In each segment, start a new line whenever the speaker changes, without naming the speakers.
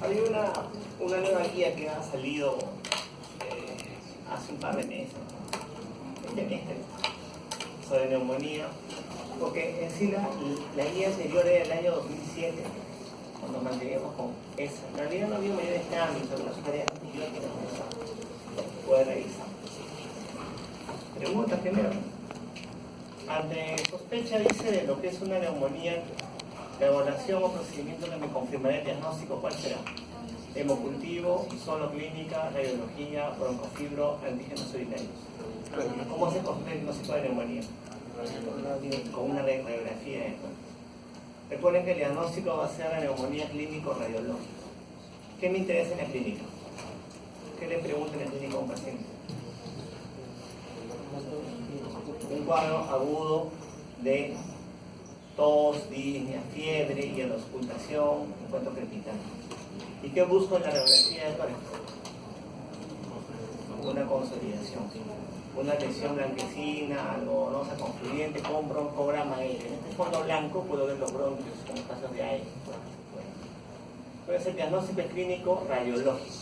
Hay una nueva guía que ha salido hace un par de meses, sobre neumonía, porque en sí la guía anterior era del año 2007, cuando manteníamos con esa. En realidad no había mayores cambios, algunas sugerencias antibióticas que puede revisar. Pregunta primero. Ante sospecha, dice, de lo que es una neumonía, la evaluación o procedimiento que me confirmará el diagnóstico, ¿cuál será? Hemocultivo, solo clínica, radiología, broncofibro, antígenos urinarios. ¿Cómo se confirma el diagnóstico de neumonía? Con una radiografía. Recuerden que el diagnóstico va a ser la neumonía clínico-radiológica. ¿Qué me interesa en la clínica? ¿Qué le pregunto en la clínica a un paciente? Un cuadro agudo de tos, disnea, fiebre y en la auscultación encuentro crepitante. ¿Y qué busco en la radiografía de tórax? Una consolidación, una lesión blanquecina, algo nosa confluyente con broncograma aéreo. En este fondo blanco puedo ver los bronquios con espacios de aire. Puede ser diagnóstico clínico radiológico.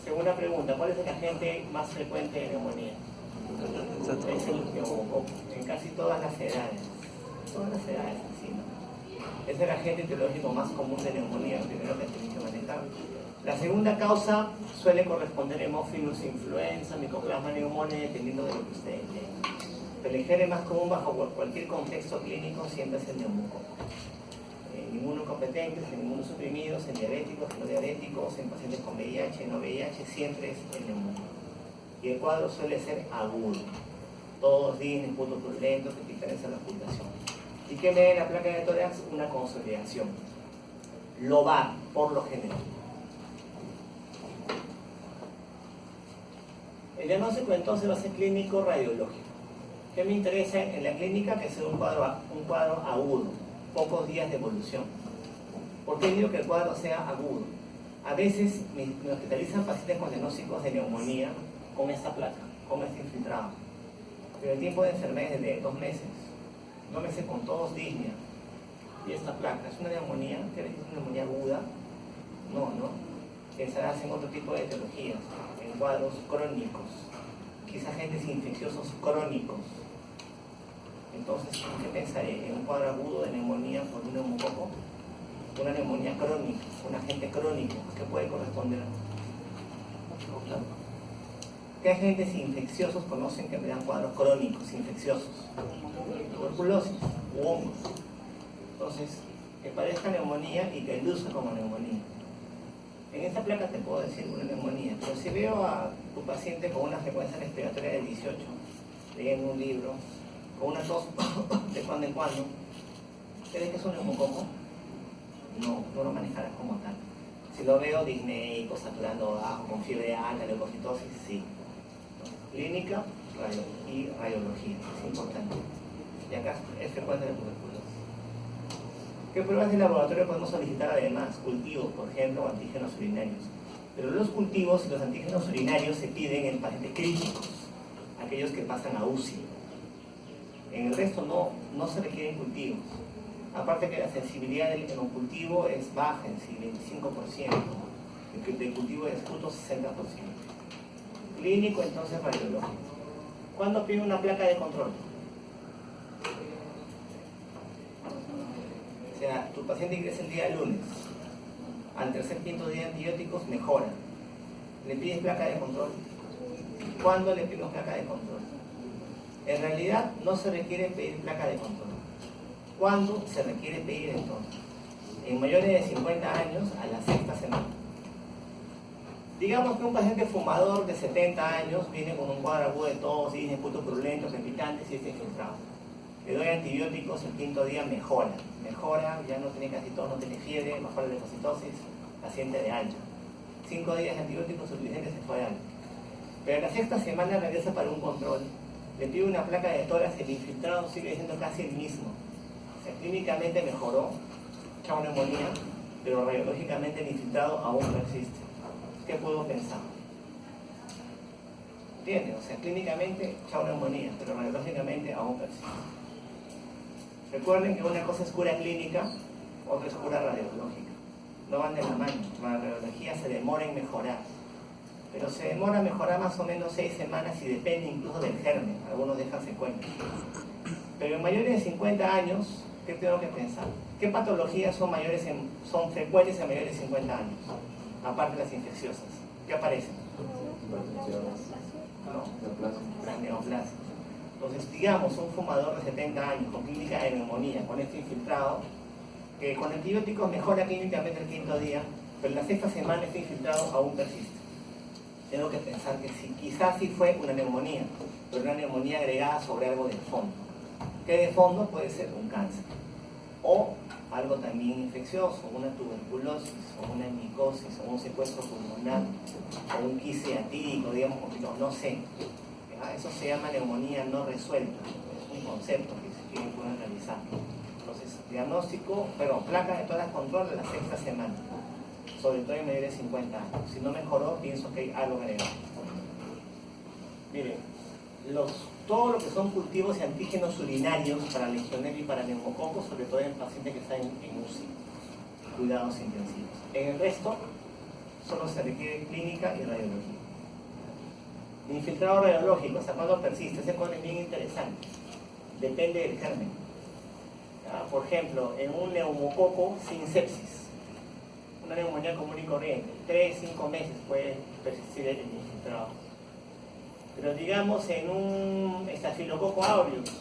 Segunda pregunta, ¿cuál es el agente más frecuente de neumonía? Es el neumococo, en casi todas las edades. Sí, ¿no? Es el agente etiológico más común de neumonía, el primero que tenemos que manejar. La segunda causa suele corresponder a Haemophilus influenza, Mycoplasma pneumoniae, dependiendo de lo que ustedes lean. Pero el gen más común bajo cualquier contexto clínico siempre es el neumococo. En inmunocompetentes, en inmunosuprimidos, en diabéticos, en no diabéticos, en pacientes con VIH, no VIH, siempre es el neumococo. Y el cuadro suele ser agudo. Todos disney, puntos purulentos, que diferencia la ocultación. ¿Y qué me da la placa de tórax? Una consolidación. Lobar, por lo general. El diagnóstico entonces va a ser clínico radiológico. ¿Qué me interesa en la clínica? Que sea un cuadro agudo, pocos días de evolución. ¿Por qué digo que el cuadro sea agudo? A veces me hospitalizan pacientes con diagnósticos de neumonía con esta placa, con este infiltrado. Pero el tiempo de enfermedad es de 2 meses, 2 meses con tos, disnea. Y esta placa, ¿es una neumonía? ¿Qué es una neumonía aguda? No. Pensarás en otro tipo de etiologías, en cuadros crónicos, quizás agentes infecciosos crónicos. Entonces, ¿qué pensaré? En un cuadro agudo de neumonía por un neumococo, una neumonía crónica, un agente crónico, ¿qué puede corresponder? ¿Qué agentes infecciosos conocen que me dan cuadros crónicos infecciosos? Tuberculosis u hongos. Entonces, que parezca neumonía y que luzca como neumonía. En esta placa te puedo decir una neumonía, pero si veo a tu paciente con una frecuencia respiratoria de 18, leyendo un libro, con una tos de cuando en cuando, ¿crees que es un neumococo? No lo manejarás como tal. Si lo veo disneico, saturando bajo, con fiebre alta, leucocitosis, sí. Clínica y radiología, es importante. Y acá es frecuente la tuberculosis. ¿Qué pruebas de laboratorio podemos solicitar además? Cultivos, por ejemplo, o antígenos urinarios. Pero los cultivos y los antígenos urinarios se piden en pacientes críticos, aquellos que pasan a UCI. En el resto no se requieren cultivos. Aparte que la sensibilidad del hemocultivo es baja en sí, 25%. El cultivo de escruto, 60%. Clínico, entonces radiológico. ¿Cuándo pide una placa de control? O sea, tu paciente ingresa el día lunes. Al tercer, quinto día de antibióticos, mejora. ¿Le pides placa de control? ¿Cuándo le pedimos placa de control? En realidad no se requiere pedir placa de control. ¿Cuándo se requiere pedir entonces? En mayores de 50 años, a la 6ª semana. Digamos que un paciente fumador de 70 años viene con un cuadro agudo de tos, disnea, puntos purulentos, crepitantes y está infiltrado. Le doy antibióticos, el 5.º día mejora, ya no tiene casi tos, no tiene fiebre, mejora la leucocitosis, paciente de alta. 5 días de antibióticos suficientes se fue de alta. Pero en la 6ª semana regresa para un control. Le pido una placa de tórax, el infiltrado sigue siendo casi el mismo. O sea, clínicamente mejoró, chao neumonía, pero radiológicamente el infiltrado aún no existe. ¿Qué puedo pensar? ¿Entiendes? O sea, clínicamente, chao neumonía, pero radiológicamente aún persiste. Recuerden que una cosa es cura clínica, otra es cura radiológica. no van de la mano. La radiología se demora en mejorar, pero se demora en mejorar más o menos 6 semanas y depende incluso del germen, algunos dejan secuelas. Pero en mayores de 50 años, ¿qué tengo que pensar? ¿Qué patologías son frecuentes en mayores de 50 años? Aparte de las infecciosas. ¿Qué aparecen? No, las neoplasias. Entonces, digamos, un fumador de 70 años con clínica de neumonía, con este infiltrado, que con antibióticos mejora clínicamente el 5.º día, pero en la 6ª semana este infiltrado aún persiste. Tengo que pensar que sí, quizás sí fue una neumonía, pero una neumonía agregada sobre algo del fondo. ¿Qué de fondo? Puede ser un cáncer, o algo también infeccioso, una tuberculosis, o una micosis, o un secuestro pulmonar, o un quiste atípico, digamos, no sé. Eso se llama neumonía no resuelta, es un concepto que si quieren pueden realizar. Entonces, diagnóstico, placa de todas las control de la 6ª semana, sobre todo en mayores de 50 años. Si no mejoró, pienso que hay algo agregado. Miren, todo lo que son cultivos y antígenos urinarios para legionela y para neumococo, sobre todo en pacientes que están en UCI, cuidados intensivos. En el resto, solo se requiere clínica y radiología. Infiltrado radiológico, ¿hasta cuándo persiste? Ese es bien interesante. Depende del germen. Por ejemplo, en un neumococo sin sepsis, una neumonía común y corriente, 3-5 meses puede persistir el infiltrado. Pero digamos en un estafilococo aureus,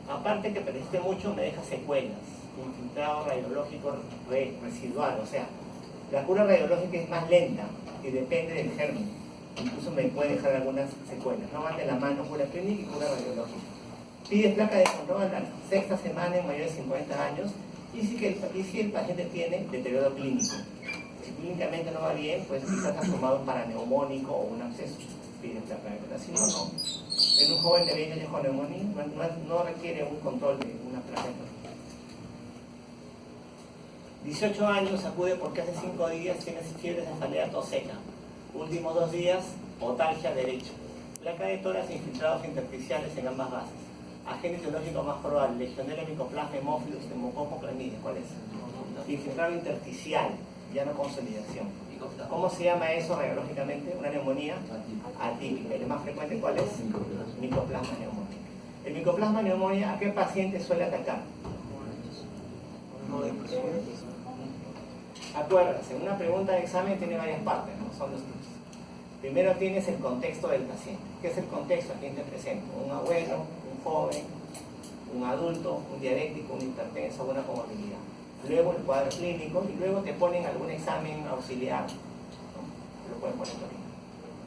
aparte que persiste mucho, me deja secuelas. Infiltrado radiológico residual, o sea, la cura radiológica es más lenta y depende del germen. Incluso me puede dejar algunas secuelas. No van de la mano cura clínica y cura radiológica. Pides placa de control a la 6ª semana en mayores de 50 años y si el paciente tiene deterioro clínico. Si clínicamente no va bien, pues quizás ha tomado un paraneumónico o un absceso. Pides placa de control. Si no. En un joven de 20 años con neumonía no requiere un control de una placa de control. 18 años acude porque hace 5 días tiene fiebre, cefalea, tos seca. Últimos 2 días, otalgia derecha. Placa de tórax e infiltrados intersticiales en ambas bases. Agente etiológico más probable, legionela, micoplasma, hemófilos, neumococo, clamidia. ¿Cuál es? Infiltrado intersticial, ya no consolidación. ¿Cómo se llama eso radiológicamente? Una neumonía atípica. ¿El más frecuente cuál es? Micoplasma neumonía. El micoplasma neumonía, ¿a qué paciente suele atacar? Acuérdense, una pregunta de examen tiene varias partes, ¿no? Son los tips. Primero tienes el contexto del paciente. ¿Qué es el contexto? ¿A quién te presento? Un abuelo, un joven, un adulto, un diabético, un hipertenso, una comorbilidad. Luego el cuadro clínico y luego te ponen algún examen auxiliar, ¿no? Lo pueden poner también.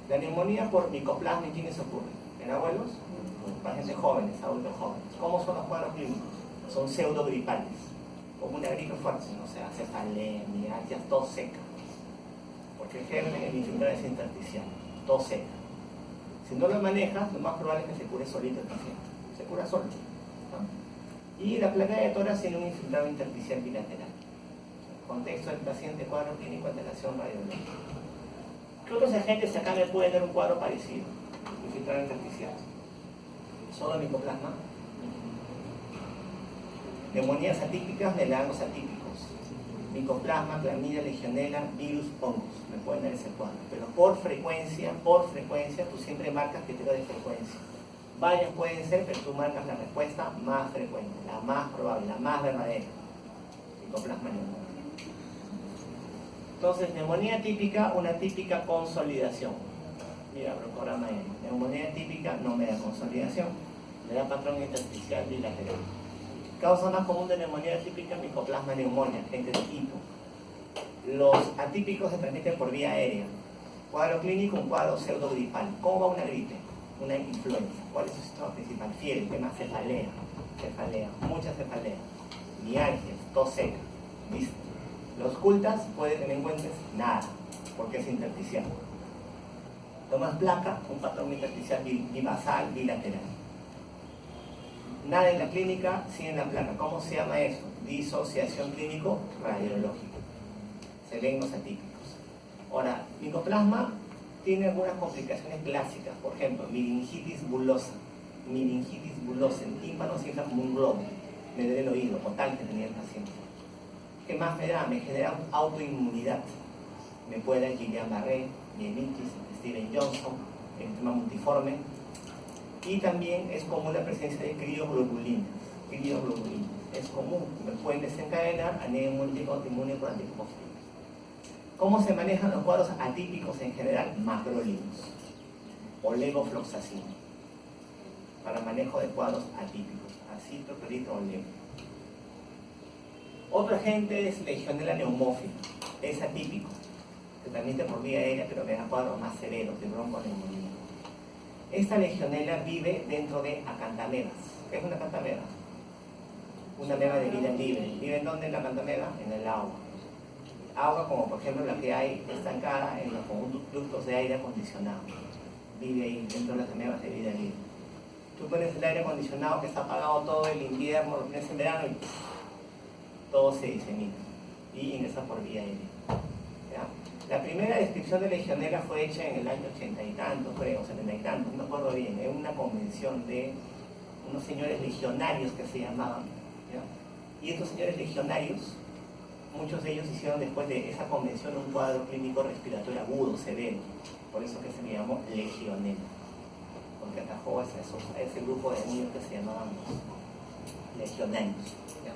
La neumonía por micoplasma, ¿en quiénes ocurre? ¿En abuelos? Pacientes jóvenes, adultos jóvenes. ¿Cómo son los cuadros clínicos? Son pseudogripales, como una gripe fuerte, o sea, cefalea, mialgia, tos seca. Porque el germen, el infiltrado es intersticial, tos seca. Si no lo manejas, lo más probable es que se cure solito el paciente. Se cura solo, ¿no? Y la placa de tórax tiene un infiltrado intersticial bilateral. Contexto del paciente, cuadro clínico, alteración radiológica. ¿Qué otros agentes acá me pueden dar un cuadro parecido? Infiltrado intersticial. Solo micoplasma. Neumonías atípicas, melagos atípicos. Micoplasma, clamidia, legionela, virus, hongos. Me pueden dar ese cuadro. Pero por frecuencia, tú siempre marcas criterio de frecuencia. Varias pueden ser, pero tú marcas la respuesta más frecuente, la más probable, la más verdadera. Micoplasma neumonía. Entonces, neumonía típica, una típica consolidación. Mira, programa N. Neumonía típica no me da consolidación, me da patrón intersticial bilateral. Causa más común de neumonía típica, micoplasma neumonía, gente de Quito. Los atípicos se transmiten por vía aérea. Cuadro clínico, un cuadro pseudogripal. ¿Cómo va una gripe? Una influenza. ¿Cuál es su síntoma principal? Fiebre, tema cefalea, mucha cefalea, mialgias, tos seca. ¿Listo? Los ocultas puede que no encuentres nada, porque es intersticial. Tomas placa, un patrón intersticial bibasal, bilateral. Nada en la clínica, sí en la placa. ¿Cómo se llama eso? Disociación clínico-radiológica. Se ven los atípicos. Ahora, micoplasma tiene algunas complicaciones clásicas. Por ejemplo, meningitis bulosa. El tímpano se infla como un globo. Me duele el oído, o tal que tenía el paciente. ¿Qué más me da? Me genera autoinmunidad. Me puede dar Guillain-Barré, mielitis, Steven Johnson, eczema multiforme. Y también es común la presencia de crioglobulinas. Es común, me pueden desencadenar anemia inmune por anticuerpos. ¿Cómo se manejan los cuadros atípicos en general? Macrólidos o levofloxacino para manejo de cuadros atípicos, acitoclorito o levo. Otro agente es Legionella pneumófila, es atípico, se transmite por vía aérea, pero me da cuadros más severos de bronconeumonía. Esta Legionella vive dentro de acantamebas. ¿Qué es una acantameba? Una ameba de vida libre. ¿Vive en dónde la acantameba? En el agua. Agua como por ejemplo la que hay estancada en los conductos de aire acondicionado. Vive ahí dentro de las amebas de vida libre. Tú pones el aire acondicionado que está apagado todo el invierno, lo pones en verano y todo se disemina y ingresa por vía aérea. ¿Ya? La primera descripción de Legionella fue hecha en el año 80 y tantos, creo, 70 y tantos, no me acuerdo bien, en una convención de unos señores legionarios que se llamaban. ¿Ya? Y estos señores legionarios, muchos de ellos hicieron después de esa convención un cuadro clínico respiratorio agudo, severo, por eso que se le llamó Legionella, porque atajó a ese grupo de niños que se llamaban legionarios. ¿Ya?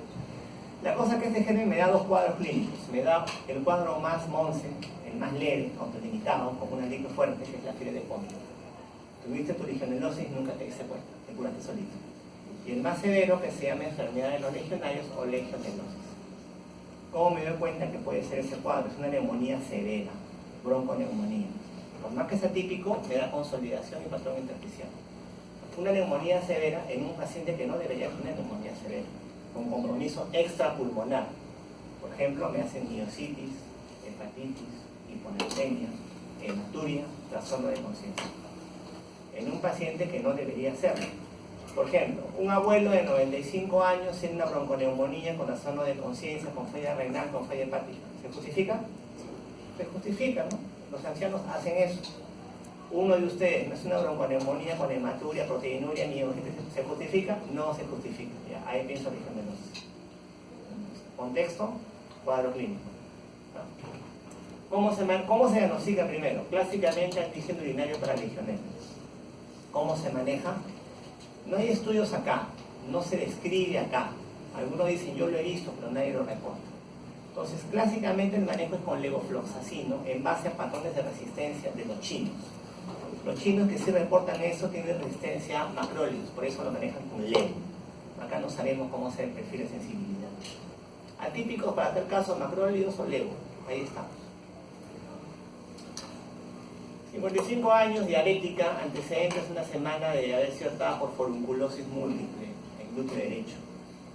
La cosa que este germen me da dos cuadros clínicos. Me da el cuadro más monce, el más leve, autolimitado, como una gripe fuerte, que es la fiebre de vómito. Tuviste tu legionelosis y nunca te diste cuenta, te curaste solito. Y el más severo, que se llama enfermedad de los legionarios o legionelosis. ¿Cómo me doy cuenta que puede ser ese cuadro? Es una neumonía severa, bronconeumonía. Por más que sea típico, me da consolidación y patrón intersticial. Una neumonía severa en un paciente que no debería tener neumonía severa, con compromiso extrapulmonar. Por ejemplo, me hacen miositis, hepatitis, hiponatremia, hematuria, trastorno de conciencia. En un paciente que no debería serlo. Por ejemplo, un abuelo de 95 años tiene una bronconeumonía con trastorno de conciencia, con falla renal, con falla hepática. ¿Se justifica? Se justifica, ¿no? Los ancianos hacen eso. Uno de ustedes no es una bronconeumonía con hematuria, proteinuria, ni ¿se justifica? No se justifica. Ya, ahí pienso legionellosis. Contexto, cuadro clínico. ¿No? ¿Cómo se diagnostica primero? Clásicamente antígeno urinario para legionela. ¿Cómo se maneja? No hay estudios acá, no se describe acá. Algunos dicen yo lo he visto, pero nadie lo reporta. Entonces, clásicamente el manejo es con levofloxacino en base a patrones de resistencia de los chinos. Los chinos que sí reportan eso tienen resistencia a macrólidos, por eso lo manejan con levo. Acá no sabemos cómo se prefiere sensibilidad. Atípicos para hacer caso, macrólidos o levo. Ahí estamos. 55 años, dialética, antecedentes una semana de haber sido tratada por forunculosis múltiple en glúteo derecho.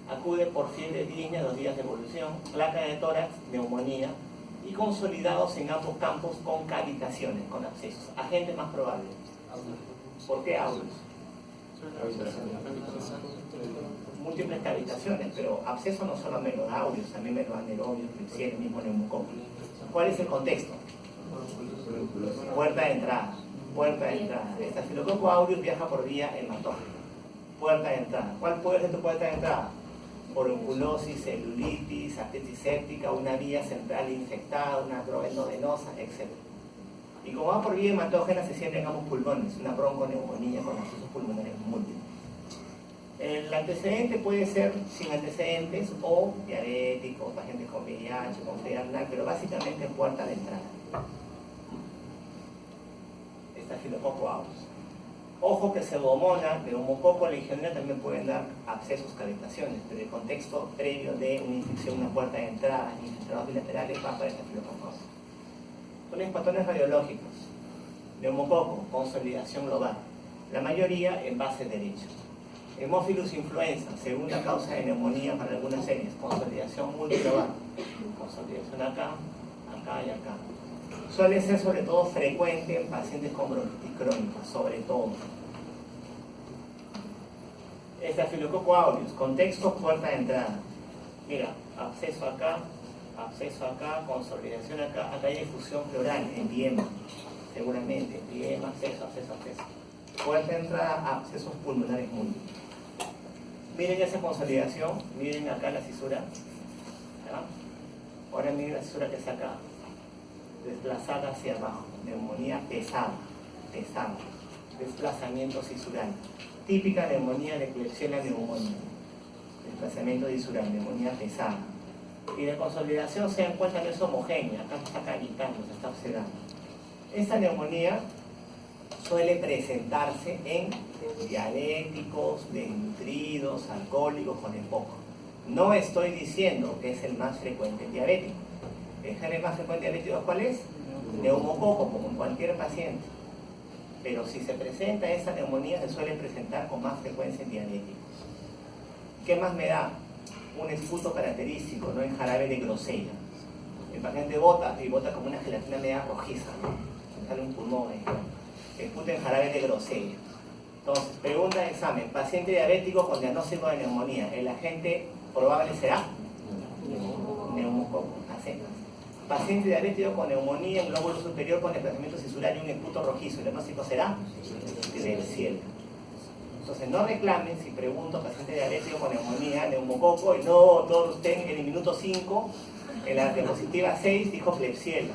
Acude por fiebre digna, 2 días de evolución, placa de tórax, neumonía y consolidados en ambos campos con cavitaciones, con abscesos. Agente más probable. ¿Por qué aulos? Múltiples cavitaciones, pero absceso no solo me lo da aulos, también me lo da nerobios, Klebsiella, mismo neumococo. ¿Cuál es el contexto? Puerta de entrada. Puerta de entrada. Estafilococo aureus viaja por vía hematógena. Puerta de entrada. ¿Cuál puede ser tu puerta de entrada? Forunculosis, celulitis, artritis séptica, una vía central infectada, una droga-endovenosa, etc. Y como va por vía hematógena, se siente en ambos pulmones, una bronconeumonía con abscesos pulmonares múltiples. El antecedente puede ser sin antecedentes o diabético, pacientes con VIH, con fiebre renal, pero básicamente puerta de entrada. Estafilococo aureus. Ojo que pseudomonas, neumococo, legionela también pueden dar abscesos, cavitaciones, pero el contexto previo de una infección, una puerta de entrada, infiltrados bilaterales, va para estafilococo aureus. Son patrones radiológicos. Neumococo, consolidación global. La mayoría en base derecha. Hemophilus influenza, segunda causa de neumonía para algunas series, consolidación multiglobal. Consolidación acá, acá y acá. Suele ser sobre todo frecuente en pacientes con bronquitis crónica, sobre todo. Estafilococo aureus, contexto, puerta de entrada. Mira, absceso acá, consolidación acá, acá hay difusión pleural, empiema, seguramente, empiema, absceso. Puerta de entrada, abscesos pulmonares múltiples. Miren esa consolidación, miren acá la cisura. ¿Ya? Ahora miren la cesura que está acá, desplazada hacia abajo, neumonía pesada, desplazamiento cisural, típica neumonía de Klebsiella pneumoniae, desplazamiento cisural, neumonía pesada. Y de consolidación se dan cuenta que es homogénea, acá se está cavitando, se está obsedando. Esta neumonía suele presentarse en diabéticos, desnutridos, alcohólicos con EPOC. No estoy diciendo que es el más frecuente en diabético. ¿El gen más frecuente en diabético cuál es? Neumococo, como en cualquier paciente. Pero si se presenta esta neumonía, se suele presentar con más frecuencia en diabéticos. ¿Qué más me da? Un esputo característico, ¿no? En jarabe de grosella. El paciente bota y bota como una gelatina media rojiza, ¿no? Se sale un pulmón ahí. Esputo en jarabe de grosella. Entonces, pregunta de examen: paciente diabético con diagnóstico de neumonía, ¿el agente probable será? Neumococo, a secas. Paciente diabético con neumonía en lóbulo superior con desplazamiento cisular y un esputo rojizo, ¿el diagnóstico será? Klebsiella. Entonces no reclamen si pregunto paciente diabético con neumonía, neumococo, y no todos ustedes en el minuto 5, en la diapositiva 6 dijo Klebsiella.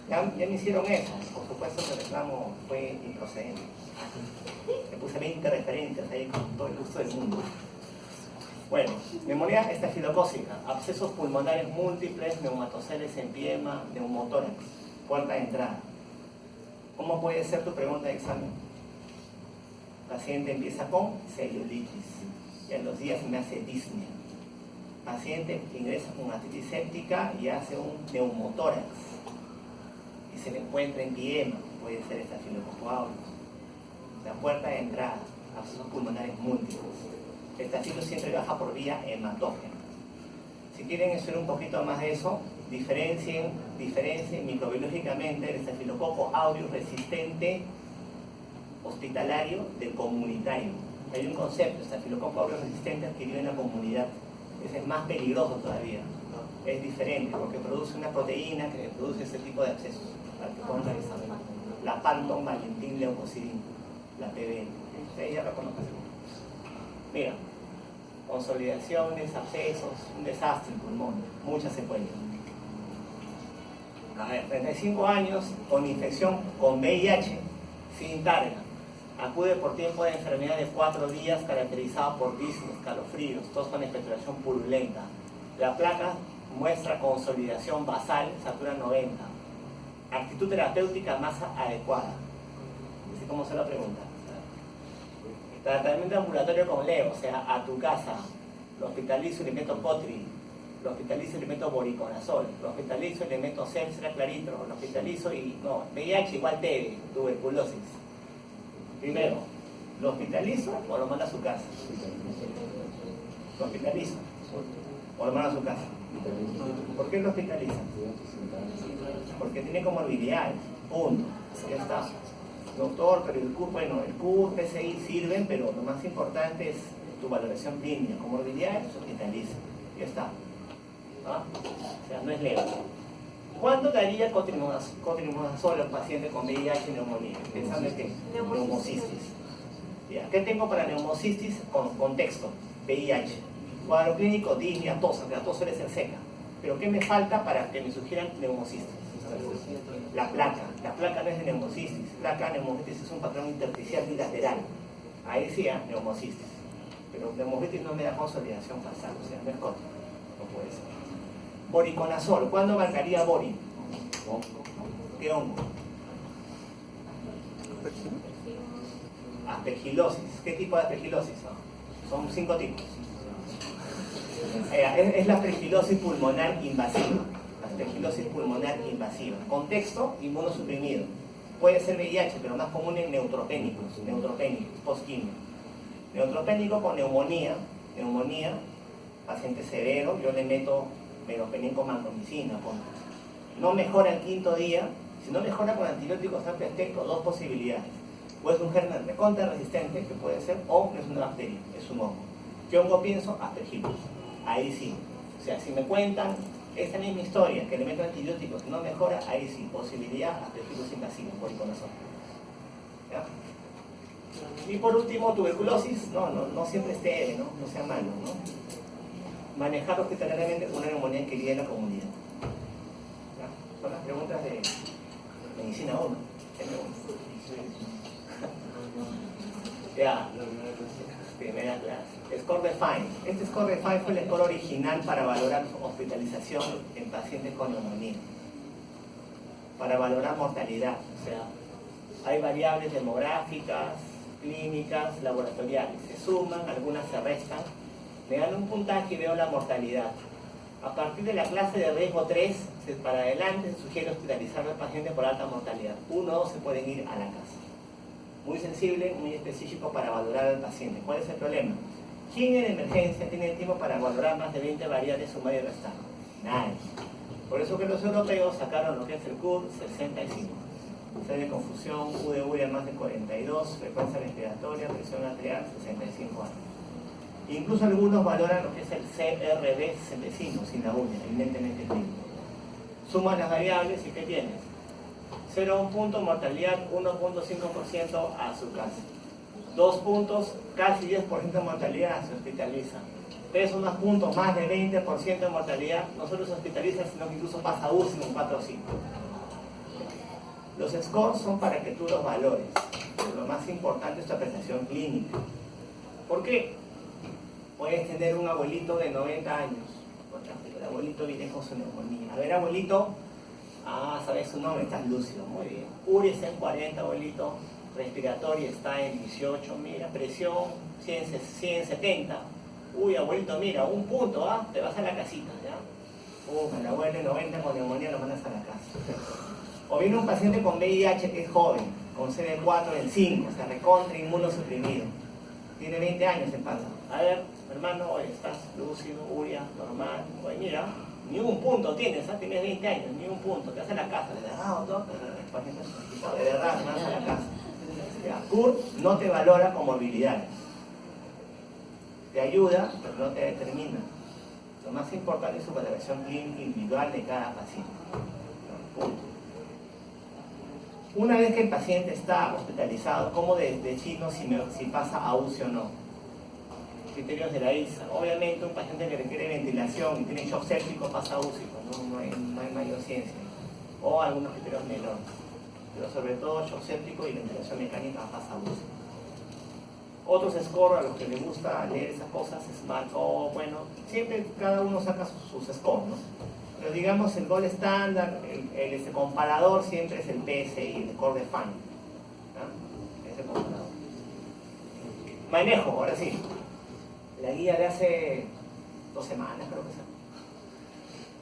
Ya me hicieron eso, por supuesto que el reclamo fue improcedente. Me puse 20 referencias ahí con todo el gusto del mundo. Bueno, neumonía estafilocócica, abscesos pulmonares múltiples, neumatoceles, empiema, neumotórax, puerta de entrada. ¿Cómo puede ser tu pregunta de examen? Paciente empieza con celulitis y a los días me hace disnea. Paciente ingresa con artritis séptica y hace un neumotórax y se le encuentra empiema, puede ser estafilococo aureus. La puerta de entrada, abscesos pulmonares múltiples. El estafilo siempre baja por vía hematógena. Si quieren estudiar un poquito más de eso, diferencien microbiológicamente el estafilococo aureus resistente hospitalario del comunitario. Hay un concepto, estafilococo aureus resistente adquirido en la comunidad. Ese es más peligroso todavía, ¿no? Es diferente porque produce una proteína que produce este tipo de abscesos. Para que puedan revisar. La Panton Valentin Leucocidin, la PBL. Ustedes ya la conocen. Mira, consolidaciones, abscesos, un desastre en pulmón, muchas secuelas. A ver, 35 años con infección con VIH, sin targa. Acude por tiempo de enfermedad de 4 días caracterizado por disnea, escalofríos, tos con expectoración purulenta. La placa muestra consolidación basal, satura 90. Actitud terapéutica más adecuada. Así como se la pregunta. Tratamiento ambulatorio con leo, o sea, a tu casa. Lo hospitalizo y le meto Cotri. Lo hospitalizo y le meto Boriconazol. Lo hospitalizo y le meto Celstra Claritro. Lo hospitalizo y... no, VIH igual TB, tuberculosis. Primero, ¿lo hospitalizo o lo mando a su casa? Lo hospitalizo o lo mando a su casa. ¿Por qué lo hospitaliza? Porque tiene comorbilidades. Punto. Ya está. Doctor, pero el CUR, bueno, el CUR, PCI sirven, pero lo más importante es tu valoración clínica. Comorbilidades, se hospitaliza. Ya está. ¿Ah? O sea, no es leve. ¿Cuánto daría cotrimazol a un paciente con VIH y neumonía? Pensando en qué? Neumocistis. Ya. ¿Qué tengo para neumocistis? Contexto, VIH. Cuadro clínico, disnea, tos, aunque la tos suele ser seca. Pero ¿qué me falta para que me sugieran neumocistis? La placa no es de neumocistis. Placa, neumocistis es un patrón intersticial bilateral. Ahí sí, neumocistis. Pero neumocistis no me da consolidación basal, o sea, no es corto. No puede ser. Boriconazol, ¿cuándo marcaría Bori? ¿Qué hongo? Aspergilosis. ¿Qué tipo de aspergilosis? Son 5 tipos. Es la aspergilosis pulmonar invasiva. Aspergilosis pulmonar invasiva. Contexto, inmunosuprimido. Puede ser VIH, pero más común en neutropénicos, postquimio. Neutropénico con neumonía, paciente severo, yo le meto meropenem con vancomicina. No mejora el 5.º día, si no mejora con antibióticos amplio espectro, 2 posibilidades. O es un germen recontra resistente, que puede ser, o no es una bacteria, es un hongo. ¿Qué hongo pienso? Aspergillus. Ahí sí. O sea, si me cuentan esta misma historia, que le meto antibióticos y no mejora, ahí sí, posibilidad, Aspergillus invasivo, boriconazol. ¿Ya? Y por último, tuberculosis, no siempre no sea malo, ¿no? Manejar hospitalariamente una neumonía adquirida en la comunidad. Son las preguntas de Medicina 1. Ya, primera clase. Score Define. Este Score Define fue el score original para valorar hospitalización en pacientes con neumonía. Para valorar mortalidad. O sea, hay variables demográficas, clínicas, laboratoriales. Se suman, algunas se restan. Me dan un puntaje y veo la mortalidad. A partir de la clase de riesgo 3, para adelante, se sugiere hospitalizar al paciente por alta mortalidad. 1 o 2 se pueden ir a la casa. Muy sensible, muy específico para valorar al paciente. ¿Cuál es el problema? ¿Quién en emergencia tiene tiempo para valorar más de 20 variables sumado y restado? Nadie. Por eso que los europeos sacaron lo que es el CUR 65. C de confusión, U de urea más de 42, frecuencia respiratoria, presión arterial 65 años. Incluso algunos valoran lo que es el CRB 65, sin la uña, evidentemente clínico. Suman las variables y ¿qué tienes? 0 a 1 punto, mortalidad 1.5% a su casa. 2 puntos, casi 10% de mortalidad, se hospitaliza. 3 unos puntos, más de 20% de mortalidad, no solo se hospitaliza, sino que incluso pasa a UCI en 4 o 5. Los scores son para que tú los valores, pero lo más importante es tu apreciación clínica. ¿Por qué? Puedes tener un abuelito de 90 años, por ejemplo, el abuelito viene con su neumonía. A ver, abuelito, sabes su nombre, estás lúcido, muy bien. Urea está en 40, abuelito, respiratorio está en 18, mira, presión 170. Uy, abuelito, mira, 1 punto, te vas a la casita, ¿ya? El abuelo de 90 con neumonía lo mandas a la casa. O viene un paciente con VIH que es joven, con CD4 en 5, o sea, recontra inmunosuprimido. Tiene 20 años en pasa. A ver, hermano, oye, estás lúcido, urea, normal. Oye, mira, ni 1 punto tienes, tienes 20 años, ni 1 punto. Te vas a la casa, de verdad, doctor, de verdad, te vas a la casa. CUR no te valora comorbilidades. Te ayuda, pero no te determina. Lo más importante es su valoración clínica individual de cada paciente. Punto. Una vez que el paciente está hospitalizado, ¿cómo decimos si pasa a UCI o no? Criterios de la ISA. Obviamente un paciente que requiere ventilación y tiene shock séptico pasa a UCI, no hay mayor ciencia. O algunos criterios menores. Pero sobre todo shock séptico y ventilación mecánica pasa a UCI. Otros scores a los que les gusta leer esas cosas, SMART, bueno, siempre cada uno saca sus scores, ¿no? Pero digamos el gol estándar, el comparador siempre es el PSI, el Score Define. Ese comparador. Manejo, ahora sí. La guía de hace 2 semanas, creo que sea.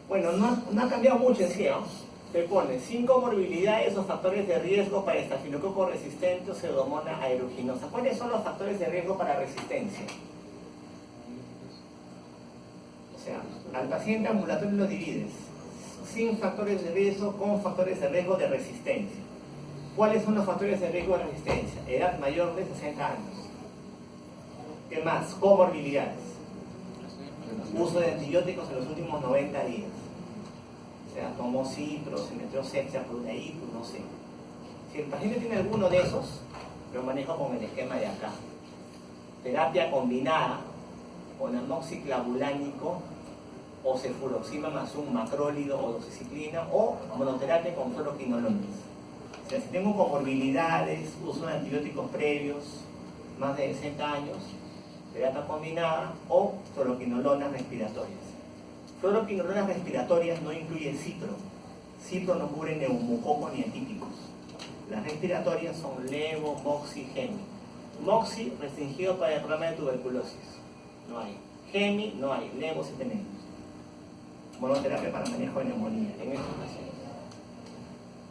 Bueno, no ha cambiado mucho en sí, ¿no? Te pone 5 morbilidades o factores de riesgo para estafilococo resistente o pseudomonas aeruginosa. ¿Cuáles son los factores de riesgo para resistencia? O sea, al paciente ambulatorio lo divides sin factores de riesgo con factores de riesgo de resistencia. ¿Cuáles son los factores de riesgo de resistencia? Edad mayor de 60 años. ¿Qué más? Comorbilidades. Uso de antibióticos en los últimos 90 días. O sea, tomó cipro, se metió sepsia por una hipo, no sé. Si el paciente tiene alguno de esos, lo manejo con el esquema de acá. Terapia combinada con amoxiclavulánico o cefuroxima más un macrólido o doxiciclina o monoterapia con fluoroquinolonas. O sea, si tengo comorbilidades, uso de antibióticos previos, más de 60 años, terapia combinada o fluoroquinolonas respiratorias. Fluoroquinolonas respiratorias no incluye cipro. Cipro no cubre neumococo ni atípicos. Las respiratorias son levo, moxi, gemi. Moxi restringido para el programa de tuberculosis. No hay. Gemi no hay. Levo sí tenemos. Monoterapia para manejo de neumonía en estos pacientes.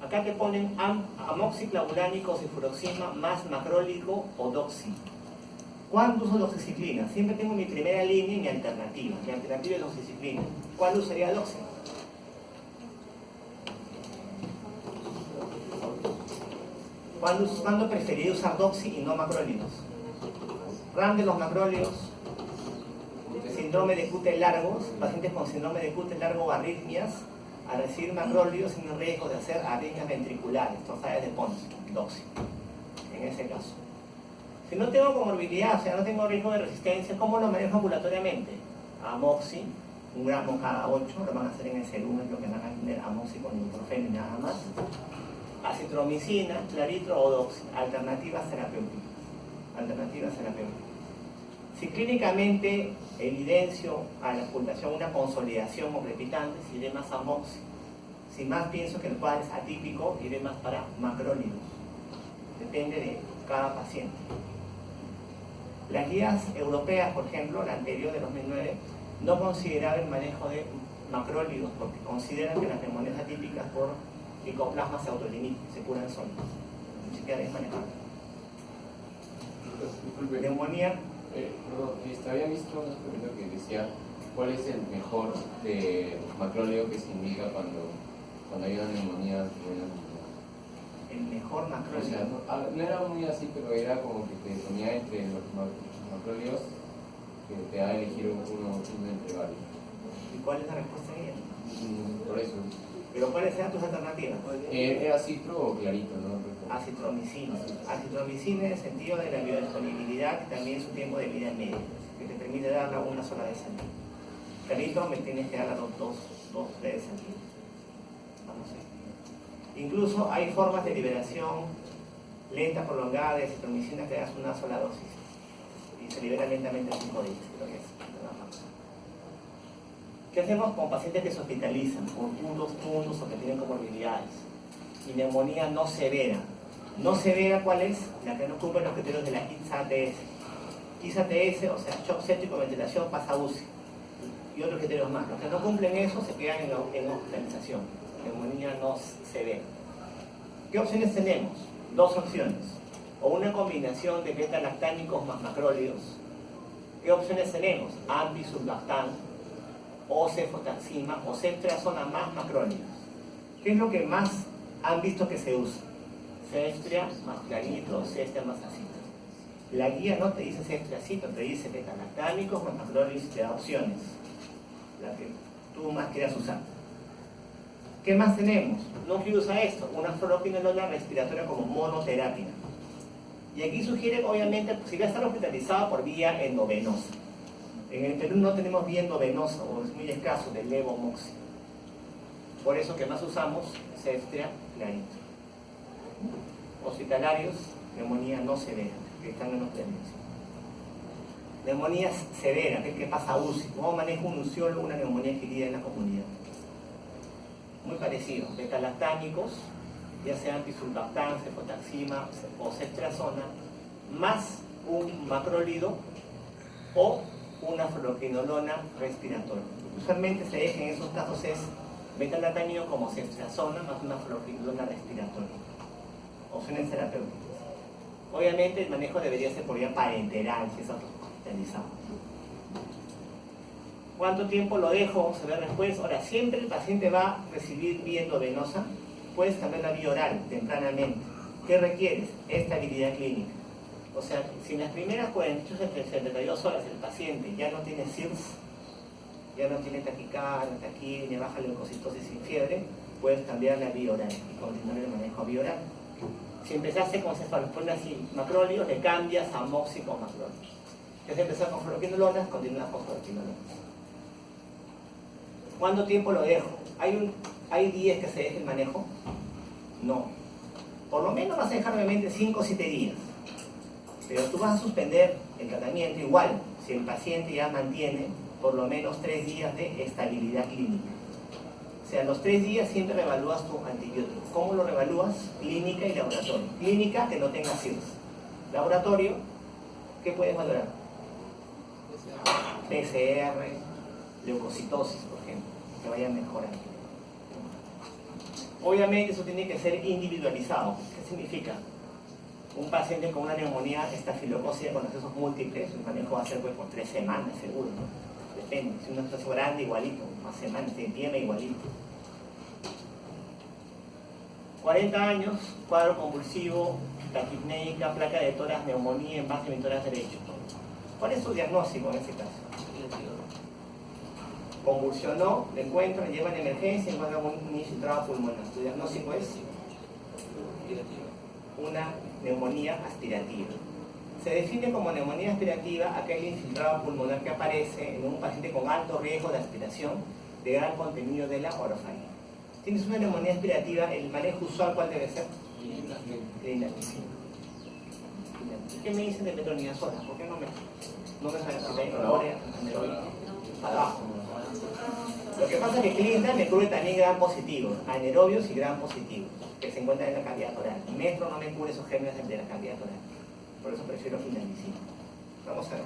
Acá te ponen amoxiclavulánico, cefuroxima más macrólico o doxi. ¿Cuándo uso doxiciclina? Siempre tengo mi primera línea y mi alternativa. Mi alternativa es doxiciclina. ¿Cuál usaría doxi? ¿Cuándo preferiría usar doxi y no macrólidos? RAM de los macrólidos, síndrome de QT largos, pacientes con síndrome de QT largo o arritmias, a recibir macrólidos sin riesgo de hacer arritmias ventriculares, trozadas de Pons, doxi, en ese caso. Si no tengo comorbilidad, o sea, no tengo riesgo de resistencia, ¿cómo lo manejo ambulatoriamente? Amoxi, 1 gramo cada 8, lo van a hacer en el serum, es lo que van a tener amoxicilina, ibuprofeno y nada más. Acitromicina, claritro o doxy, alternativas terapéuticas. Si clínicamente evidencio a la ocultación una consolidación o crepitante, si iré más amoxi. Si más pienso que el cuadro es atípico, iré más para macrólidos. Depende de cada paciente. Las guías europeas, por ejemplo, la anterior de 2009, no consideraba el manejo de macrólidos porque consideran que las neumonías atípicas por micoplasma se autolimitan, se curan solas. Ni siquiera es manejable.
Disculpe.
Neumonía.
Había visto una pregunta que decía cuál es el mejor macrólido que se indica cuando hay una neumonía.
El mejor macrólido.
O sea, no era muy así, pero era como que te ponía entre los macrólidos que te da a elegir uno entre varios.
¿Y cuál es la respuesta ahí?
Por eso.
¿Pero cuáles eran tus alternativas?
¿Era citro o clarito? ¿No?
Acitromicina. Acitromicina en el sentido de la biodisponibilidad y también su tiempo de vida media, que te permite darla una sola vez al día. Clarito me tienes que darla dos veces al día. Vamos a ver. Incluso hay formas de liberación lenta, prolongada de acitromicina que das una sola dosis y se libera lentamente en 5 días. Creo que es. ¿Qué hacemos con pacientes que se hospitalizan por puntos o que tienen comorbilidades? Y neumonía no severa. No severa, ¿cuál es? La que no cumple los criterios de la KISS-ATS. KISS-ATS, o sea, shock séptico, ventilación, pasa UCI. Y otros criterios más. Los que no cumplen eso se quedan en hospitalización. Neumonía no severa. ¿Qué opciones tenemos? Dos opciones. O una combinación de beta-lactámicos más macrólidos. ¿Qué opciones tenemos? Ampi, surlactán, o cefotaxima o ceftriaxona más macrólidos. ¿Qué es lo que más han visto que se usa? Ceftria más clarito, ceftria más ácido. La guía no te dice ceftriacito, te dice beta-lactámicos más macrólidos, te da opciones, la que tú más quieras usar. ¿Qué más tenemos? No quiero usar esto, una fluoroquinolona respiratoria como monoterapia. Y aquí sugiere, obviamente, si va a estar hospitalizado por vía endovenosa. En el Perú no tenemos vía endovenosa, o es muy escaso, del levomoxi. Por eso que más usamos, ceftria, clarito. Hospitalarios, neumonía no severa, que están en los premios. Neumonía severa, que es que pasa a UCI. ¿Cómo maneja un uciólogo una neumonía adquirida en la comunidad? Muy parecido, beta-lactámicos, ya sea antisulbactán, cefotaxima o ceftriaxona, más un macrólido o una fluoroquinolona respiratoria. Usualmente se deja en esos casos es beta-lactámico como ceftriaxona más una fluoroquinolona respiratoria. Opciones terapéuticas. Obviamente el manejo debería ser por vía parenteral si es hospitalizado. ¿Cuánto tiempo lo dejo? Se ve después. Ahora, siempre el paciente va a recibir vía endovenosa. Puedes cambiar la vía oral tempranamente. ¿Qué requieres? Estabilidad clínica. O sea, si en las primeras 48 a 72 horas el paciente ya no tiene CIRS, ya no tiene taquicardia, taquipnea, baja leucocitosis sin fiebre, puedes cambiar la vía oral y continuar el manejo vía oral. Si empezaste con cefalosporina y macrólidos, le cambias a amoxi con macrólidos. Si empezar con fluoroquinolonas, continúas con fluoroquinolonas. ¿Cuánto tiempo lo dejo? ¿Hay días que se deje el manejo? No. Por lo menos vas a dejar obviamente 5 o 7 días. Pero tú vas a suspender el tratamiento igual si el paciente ya mantiene por lo menos 3 días de estabilidad clínica. O sea, los 3 días siempre revalúas tu antibiótico. ¿Cómo lo revalúas? Clínica y laboratorio. Clínica, que no tenga CIRS. Laboratorio, ¿qué puedes valorar? PCR, leucocitosis, por ejemplo, que vaya mejorando. Obviamente eso tiene que ser individualizado. ¿Qué significa? Un paciente con una neumonía estafilocócica con accesos múltiples, el manejo va a ser pues, por 3 semanas seguro, ¿no? Depende, si un acceso grande igualito, más semanas, se entiende igualito. 40 años, cuadro convulsivo, taquipneica, placa de tórax, neumonía en base a mi tórax derecho. ¿Cuál es su diagnóstico en este caso? Convulsionó, le encuentran, le llevan a emergencia, encuentran un infiltrado pulmonar. Su diagnóstico es una neumonía aspirativa. Se define como neumonía aspirativa aquel infiltrado pulmonar que aparece en un paciente con alto riesgo de aspiración de gran contenido de la orofaringe. Tienes una neumonía aspirativa, el manejo usual, ¿cuál debe ser? Clindamicina. ¿Qué me dicen de metronidazol? ¿Por qué no me sale la memoria abajo? Lo que pasa es que Clinda me cubre también gram positivos, anaerobios y gram positivos, que se encuentran en la cavidad oral. Metro no me cubre esos gérmenes de la cavidad oral. Por eso prefiero clindamicina. Vamos a ver.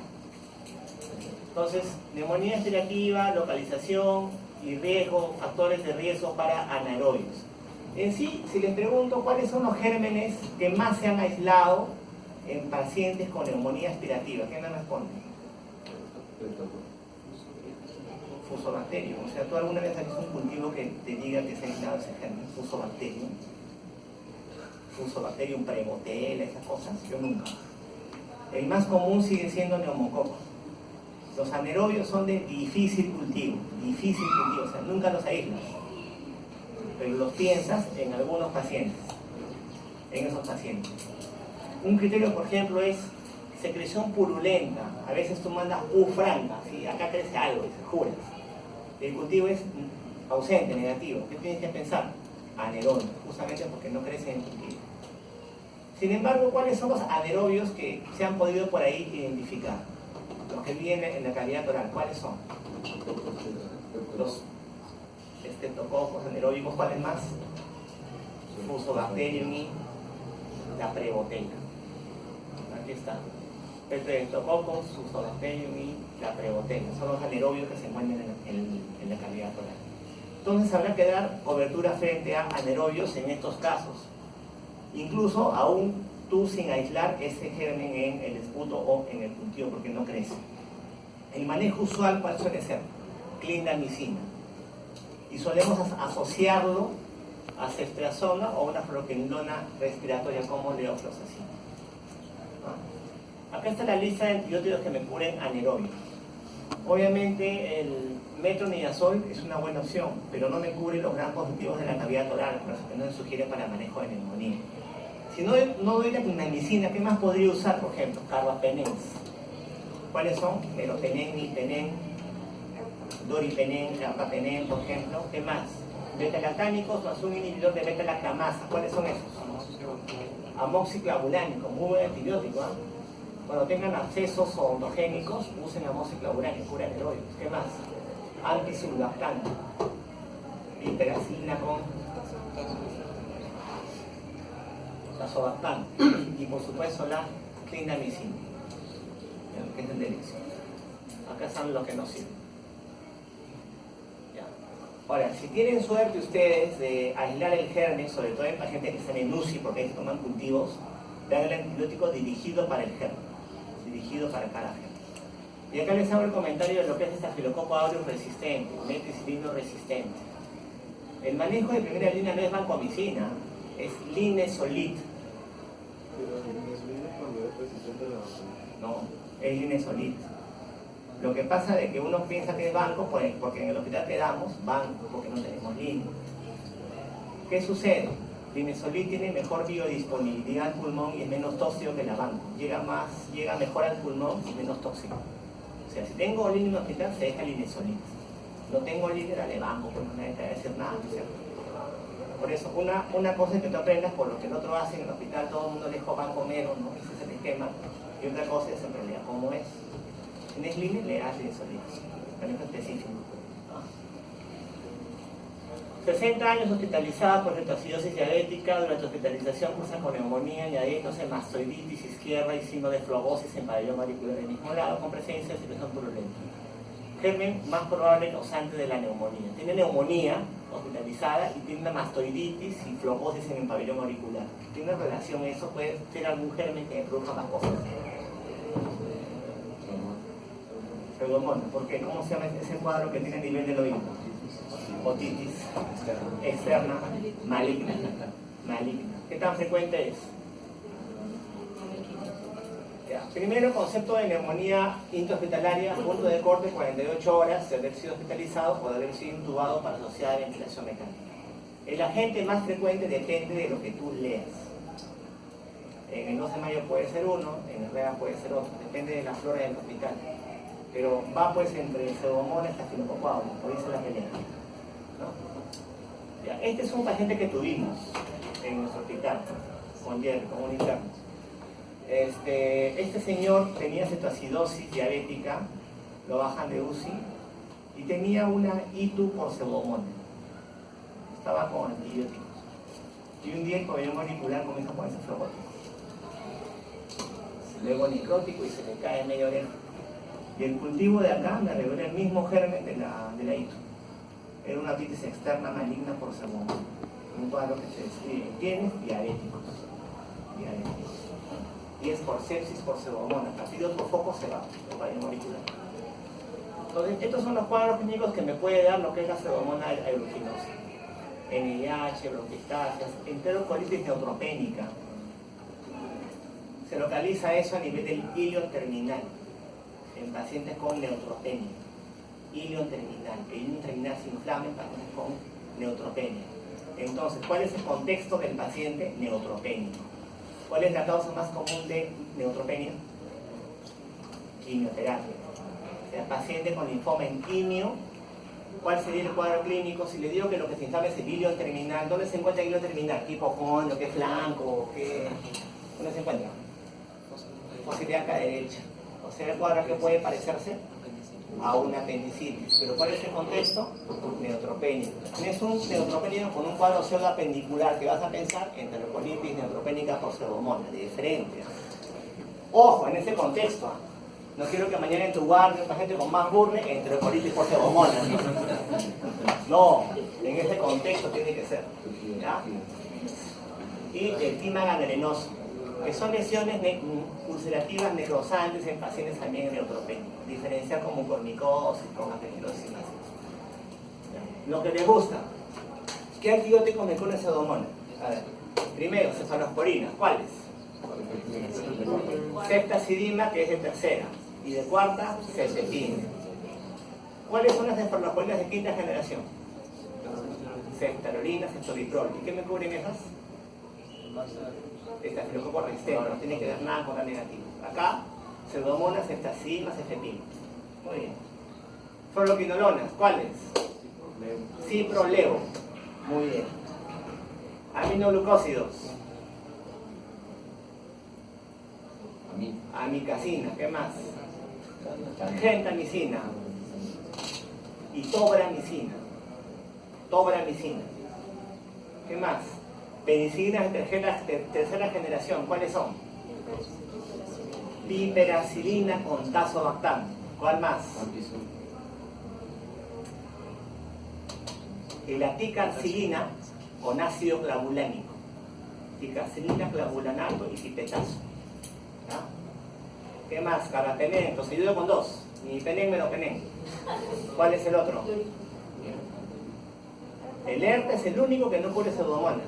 Entonces, neumonía aspirativa, localización y riesgo, factores de riesgo para anaerobios. En sí, si les pregunto cuáles son los gérmenes que más se han aislado en pacientes con neumonía aspirativa, ¿qué me responden? Fusobacterium. O sea, ¿tú alguna vez has visto un cultivo que te diga que se ha aislado ese germen? Fusobacterium. Fusobacterium premotela, esas cosas. Yo nunca. El más común sigue siendo neumococo. Los anaerobios son de difícil cultivo, o sea, nunca los aíslas. Pero los piensas en algunos pacientes, en esos pacientes. Un criterio, por ejemplo, es secreción purulenta. A veces tú mandas franca, ¿sí? Acá crece algo y se juras. El cultivo es ausente, negativo. ¿Qué tienes que pensar? Anaerobios, justamente porque no crece en el cultivo. Sin embargo, ¿cuáles son los anaerobios que se han podido por ahí identificar? Los que vienen en la cavidad oral, ¿cuáles son? Los estreptococos anaeróbicos, ¿cuáles más? Fusobacterium y la prebotella. Aquí está. Estreptococos, Fusobacterium y la prebotella. Son los anaerobios que se encuentran en la cavidad oral. Entonces habrá que dar cobertura frente a anaerobios en estos casos. Incluso aún tú sin aislar ese germen en el esputo o en el cultivo porque no crece. El manejo usual, ¿cuál suele ser? Clindamicina. Y solemos asociarlo a ceftriaxona o una fluoroquinolona respiratoria como leofloxacina. Acá está la lista de antibióticos que me cubren anaerobios. Obviamente el metronidazol es una buena opción, pero no me cubre los gram positivos de la cavidad oral, por eso que no se sugiere para manejo de neumonía. Si no doy la clindamicina, ¿qué más podría usar? Por ejemplo, carbapenens. ¿Cuáles son? Meropenem, mipenem, doripenem, carbapenem, por ejemplo. ¿Qué más? Beta-lactámicos más un inhibidor de beta-lactamasa. ¿Cuáles son esos? Amoxiclavulánico, muy buen antibiótico. Cuando tengan accesos odontogénicos, usen amoxiclavulánico, cura anaerobios. ¿Qué más? Antisurlactante. Hiperacina con tazobactam y por supuesto la clindamicina, que es el de elección. Acá están los que no sirven. Ya. Ahora, si tienen suerte ustedes de aislar el germen, sobre todo en pacientes que están en UCI porque ahí se toman cultivos, dan el antibiótico dirigido para el germen, dirigido para cada germen. Y acá les hago el comentario de lo que es estafilococo aureus resistente, meticilino resistente. El manejo de primera línea no es vancomicina, es linezolid. No, es linezolid. Lo que pasa es que uno piensa que es banco porque en el hospital te damos banco porque no tenemos línea. ¿Qué sucede? Linezolid tiene mejor biodisponibilidad al pulmón y es menos tóxico que la banco. Llega mejor al pulmón y menos tóxico. O sea, si tengo línea en el hospital se deja linezolid. No tengo línea, dale banco, pues no nadie te va a decir nada, ¿no es cierto? Por eso, una cosa es que tú aprendas por lo que el otro hace en el hospital, todo el mundo le dijo banco mero, ¿no? Ese es el esquema. Y otra cosa es en realidad cómo es. Si tienes línea, le das linezolid. Manejo específico. 60 años hospitalizada por retroacidosis diabética, durante hospitalización cursa con neumonía, añadiéndose mastoiditis izquierda y signo de flogosis en pabellón auricular del mismo lado, con presencia de secreción purulenta. Germen más probable causante de la neumonía. Tiene neumonía hospitalizada y tiene una mastoiditis y flogosis en el pabellón auricular. ¿Tiene una relación eso? ¿Puede ser algún germen que produzca más cosas? Pseudomonas. ¿Por qué? ¿Cómo se llama ese cuadro que tiene a nivel del oído? Otitis externa maligna. ¿Qué tan frecuente es? Ya. Primero, concepto de neumonía intrahospitalaria, punto de corte 48 horas de haber sido hospitalizado o de haber sido intubado para asociada a ventilación mecánica. El agente más frecuente depende de lo que tú leas. En el 12 de mayo puede ser uno, en el REA puede ser otro, depende de la flora del hospital. Pero va pues entre Pseudomonas y Staphylococcus aureus, por eso la pelea. ¿No? Ya. Ya, este es un paciente que tuvimos en nuestro hospital, con un interno. Este señor tenía cetoacidosis diabética, lo bajan de UCI, y tenía una ITU por pseudomonas. Estaba con antibióticos. Y un día el pabellón auricular comienza a ponerse flebótico. Luego necrótico y se le cae media oreja. Y el cultivo de acá me reveló el mismo germen de la ITU. Era una otitis externa maligna por pseudomonas. Un cuadro que se describe en quienes diabéticos. Y es por sepsis por pseudomonas. Partidos por foco se va el pabellón auricular. Entonces, estos son los cuadros clínicos que me puede dar lo que es la pseudomonas aeruginosa. NIH, bronquiectasias, enterocolitis neutropénica. Se localiza eso a nivel del ilion terminal, en pacientes con neutropenia. Ilion terminal, el ilion terminal se inflama en pacientes con neutropenia. Entonces, ¿cuál es el contexto del paciente neutropénico? ¿Cuál es la causa más común de neutropenia? Quimioterapia. O sea, paciente con linfoma en quimio. ¿Cuál sería el cuadro clínico? Si le digo que lo que se inflama es el ilion terminal, ¿dónde se encuentra el ilion terminal? ¿Tipo coño? ¿Qué flanco? ¿Dónde se encuentra? Posibilidad acá derecha. O sea, el cuadro que puede parecerse a una apendicitis. ¿Pero cuál es el contexto? Neutropenia. Tienes un neutropenia con un cuadro pseudoapendicular que vas a pensar en enterocolitis neutropénica por pseudomonas, diferente. Ojo, en ese contexto. No quiero que mañana en tu guardia un paciente con más burne enterocolitis por pseudomonas. No, en ese contexto tiene que ser. ¿Ya? Y el clima gangrenoso, que son lesiones ulcerativas necrosantes en pacientes también neutropénicos. Diferenciar con mucormicosis, con aspergilosis. Lo que les gusta. ¿Qué antibióticos me cura pseudomonas? A ver, primero, cefalosporina. ¿Cuáles? Ceftazidima, que es de tercera. Y de cuarta, cefepime. ¿Cuáles son las cefalosporinas de quinta generación? Ceftarolina, ceftobiprol. ¿Y qué me cubren esas? Estafilococo resistente, no tiene que ver nada con la negativa. Acá, pseudomonas, ceftazidima, cefepime. Muy bien. Fluoroquinolonas, ¿cuáles? Ciprolevo. Muy bien. Aminoglucósidos. Amicacina, ¿qué más? Gentamicina y tobramicina. ¿Qué más? Penicilinas de tercera generación, ¿cuáles son? Piperacilina con tazobactam. ¿Cuál más? El aticarcilina con ácido clavulánico. Ticarcilina, clavulanato y pipetazo. ¿Ya? ¿Qué más? Carbapenem, los ayudo con dos. Ni penen, meropenem. ¿Cuál es el otro? El ERTA es el único que no cubre pseudomonas.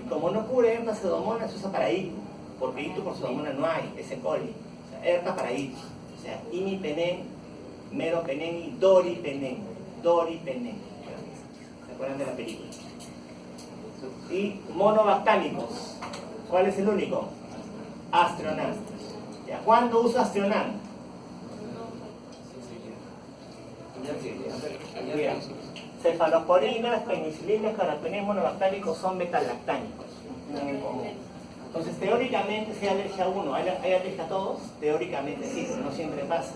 Y como no cubre ERTA pseudomonas, se usa para ITU. Porque ITU por pseudomonas no hay, es E. coli. O sea, ERTA para ITU. O sea, imipenem, meropenem y doripenem. ¿Se acuerdan de la película? Y monobactámicos. ¿Cuál es el único? Astronan. ¿Cuándo uso Astronan? Cefalosporinas, penicilinas, carbapenem, monobactámicos son betalactámicos. Entonces, teóricamente, si hay alergia a uno, ¿hay alergia a todos? Teóricamente sí, pero no siempre pasa.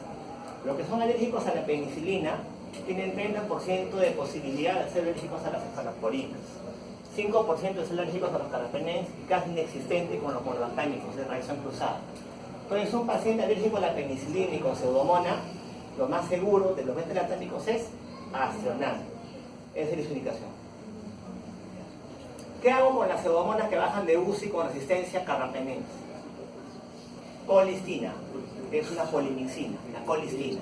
Los que son alérgicos a la penicilina tienen 30% de posibilidad de ser alérgicos a las cefalosporinas. 5% de ser alérgicos a los carbapenems y casi inexistente con los monobactámicos de reacción cruzada. Entonces, un paciente alérgico a la penicilina y con pseudomona, lo más seguro de los betalactámicos es Astronan. Esa es su indicación. ¿Qué hago con las pseudomonas que bajan de UCI con resistencia a carbapenems? Colistina, que es una polimixina, la colistina.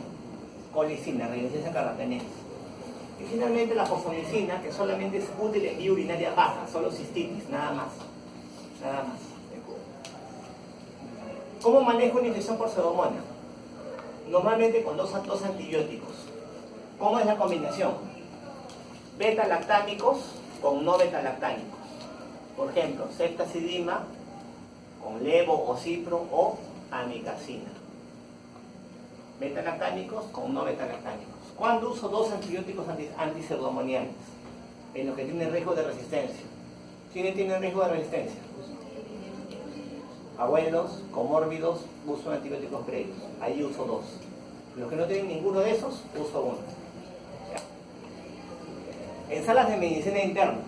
Colistina, resistencia a carbapenems. Y finalmente la fosfomicina, que solamente es útil en vía urinaria baja, solo cistitis, nada más. ¿Cómo manejo una infección por pseudomona? Normalmente con dos antibióticos. ¿Cómo es la combinación? Beta-lactámicos con no beta-lactámicos. Por ejemplo, ceftazidima con levo o cipro o amicacina. Beta-lactámicos con no beta-lactámicos. ¿Cuándo uso dos antibióticos antipseudomoniales? en los que tienen riesgo de resistencia. ¿Quiénes tienen riesgo de resistencia? Abuelos, comórbidos, uso de antibióticos previos. Ahí uso 2. Los que no tienen ninguno de esos, uso 1. En salas de medicina interna,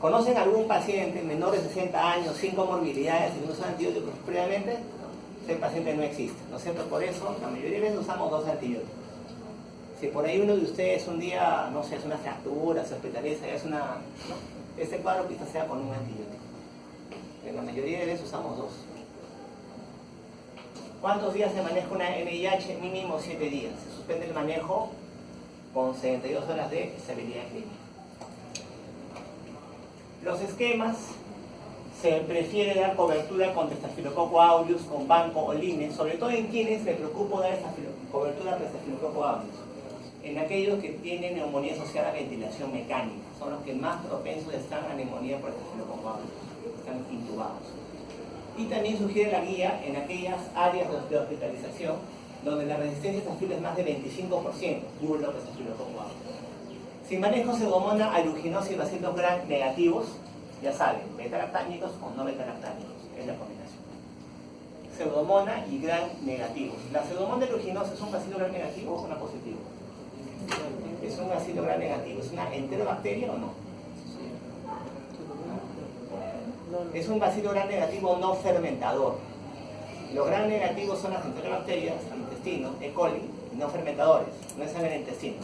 ¿conocen algún paciente menor de 60 años, sin comorbilidades, sin uso de antibióticos previamente? Ese paciente no existe, ¿no es cierto? Por eso, la mayoría de veces usamos 2 antibióticos. Si por ahí uno de ustedes un día, no sé, es una fractura, se hospitaliza, es una... ¿no? Ese cuadro quizás sea con un antibiótico. En la mayoría de veces usamos 2. ¿Cuántos días se maneja una MIH? Mínimo 7 días. Se suspende el manejo con 72 horas de estabilidad clínica. Los esquemas, se prefiere dar cobertura contra Staphylococcus aureus con banco o line, sobre todo en quienes me preocupo dar esta cobertura contra Staphylococcus aureus. En aquellos que tienen neumonía asociada a ventilación mecánica, son los que más propensos están a neumonía por Staphylococcus aureus, están intubados. Y también sugiere la guía en aquellas áreas de hospitalización donde la resistencia a Staphylococcus es más de 25%, burlo de Staphylococcus aureus. Si manejo Pseudomonas aeruginosa y bacilos gram negativos, ya saben, beta-lactámicos o no beta-lactámicos, es la combinación. Pseudomonas y gram negativos. ¿La Pseudomonas aeruginosa es un bacilo gram negativo o una positivo? Es un bacilo gram negativo. ¿Es una enterobacteria o no? Es un bacilo gram negativo no fermentador. Los gram negativos son las enterobacterias del intestino, E. coli, no fermentadores, no están en el intestino.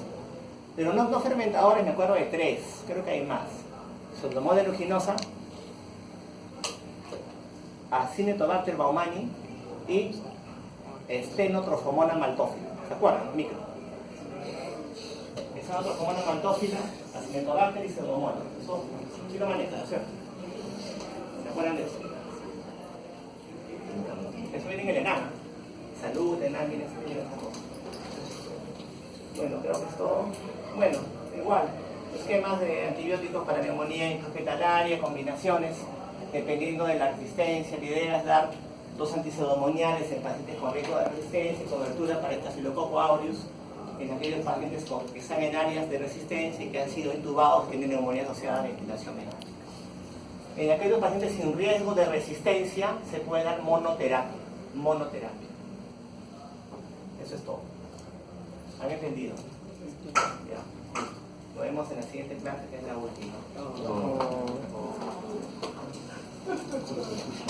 Pero no fermentadores, me acuerdo de 3, creo que hay más. Pseudomonas aeruginosa, Acinetobacter baumannii y Stenotrophomona maltophilia. ¿Se acuerdan? Micro. Stenotrophomona maltophilia, Acinetobacter y Pseudomonas. Eso sí lo manejan, ¿no es cierto? ¿Se acuerdan de eso? Eso viene en el ENAM. Salud, ENAM, viene esa cosa. Bueno, creo que es todo. Bueno, igual, esquemas de antibióticos para neumonía intrahospitalaria, combinaciones, dependiendo de la resistencia. La idea es dar 2 antipseudomoniales en pacientes con riesgo de resistencia y cobertura para Staphylococcus aureus en aquellos pacientes que están en áreas de resistencia y que han sido intubados, tienen neumonía asociada a ventilación mecánica. En aquellos pacientes sin riesgo de resistencia se puede dar monoterapia. Eso es todo. ¿Han entendido? Ya. Nos vemos en la siguiente clase, que es la última.